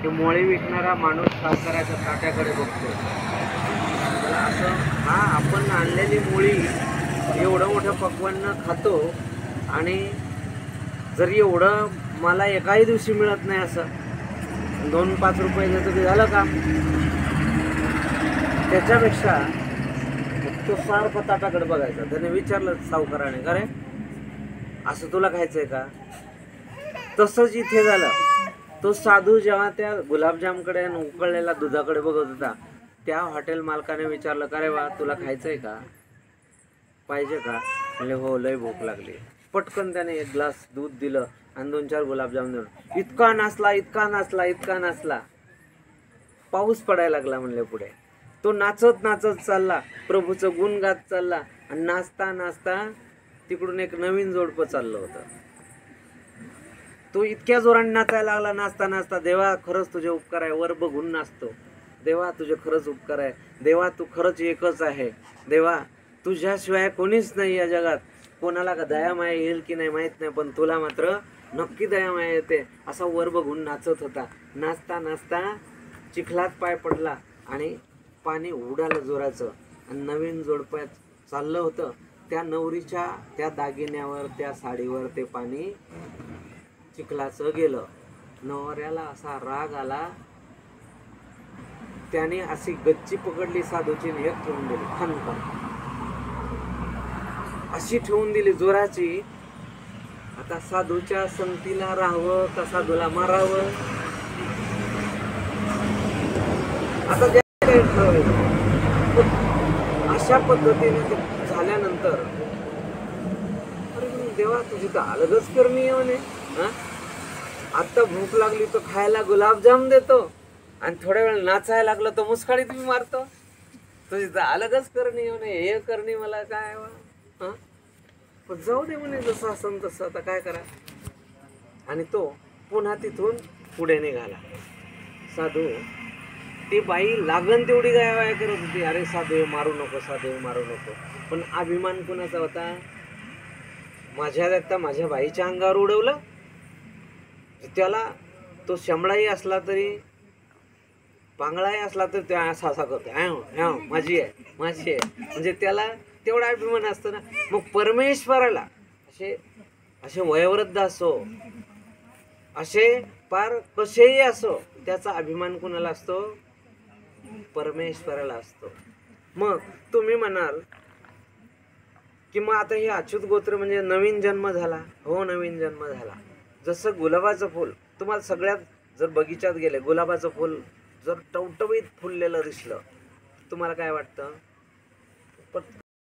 की मोळी विकणारा माणूस सावकाराच्या ताट्याकडे बघतो. असं हा आपण आणलेली मुळी एवढं मोठं पक्वान्न खातो आणि जर एवढं मला एकाही दिवशी मिळत नाही असं 2-5 रुपये देतो की झालं का. त्याच्यापेक्षा तो सारखं ताटाकडे बघायचा. त्याने विचारलं सावकाराने, का रे असं तुला खायचंय का. तसंच इथे झालं. तो साधू जेव्हा त्या गुलाबजामकडे आणि उकळलेल्या दुधाकडे बघत होता, त्या हॉटेल मालकाने विचारलं, का रे बा तुला खायचंय का, पाहिजे का. म्हणजे हो लय भूक लागली. पटकन त्याने एक ग्लास दूध दिलं आणि 2-4 गुलाबजाम दिलं. इतका नाचला. पाऊस पडायला लागला म्हणले पुढे. तो नाचत चालला, प्रभूचं गुण गात चालला आणि नाचता तिकडून एक नवीन जोडपं चाललं होतं. तो इतक्या जोराने नाचायला लागला, नाचता देवा खरंच तुझे उपकार आहे. वर बघून नाचतो. देवा तुझे खरंच उपकार आहे. देवा तू खरंच एकच आहे. देवा तुझ्याशिवाय कोणीच नाही या जगात. कोणाला का दयामाया येईल की नाही माहीत नाही, पण तुला मात्र नक्की दयामाया येते. असा वर बघून नाचत होता. नाचता चिखलात पाय पडला आणि पाणी उडालं जोराचं आणि नवीन जोडप्यात चाललं होतं. त्या नवरीच्या त्या दागिन्यावर, त्या साडीवर ते पाणी चिखलाचं गेलं. नवऱ्याला असा राग आला. त्याने अशी गच्ची पकडली साधूची आणि एक ठेवून दिली, खनखन अशी ठेवून दिली जोराची. आता साधूच्या संगतीला राहावं का साधूला मारावं, आता अशा पद्धतीने झाल्यानंतर अरे देवा तुझी तर अलगच करणी आहे म्हणे. आता भूक लागली तर खायला गुलाबजाम देतो आणि थोड्या वेळ नाचायला लागलं तर मुस्काळी तुम्ही मारतो. तुझी तर अलगच करणी म्हणे. हे करणी मला काय पण जाऊ दे म्हणे, जसं असं तसं आता काय करा. आणि तो पुन्हा तिथून पुढे निघाला. साधू ती बाई लागण तेवढी गायवाय करत होती, अरे साधू मारू नको. पण अभिमान कुणाचा होता. माझ्या बाईच्या अंगावर उडवलं. त्याला तो शंभळाही असला तरी पांगळाही असला तरी त्या असा करतो, माझी आहे म्हणजे त्याला तेवढा अभिमान असतो ना. मग परमेश्वराला असे वयोवृद्ध असो, असे पार कसेही असो, त्याचा अभिमान कुणाला असतो, परमेश्वराला असतो. मग तुम्ही म्हणाल की मग आता हे अच्युत गोत्र म्हणजे नवीन जन्म झाला. हो नवीन जन्म झाला. जसं गुलाबाचं फुल तुम्हाला सगळ्यात जर बगीचात गेले, गुलाबाचं फुल जर टवटवीत फुललेलं दिसलं तुम्हाला काय वाटतं,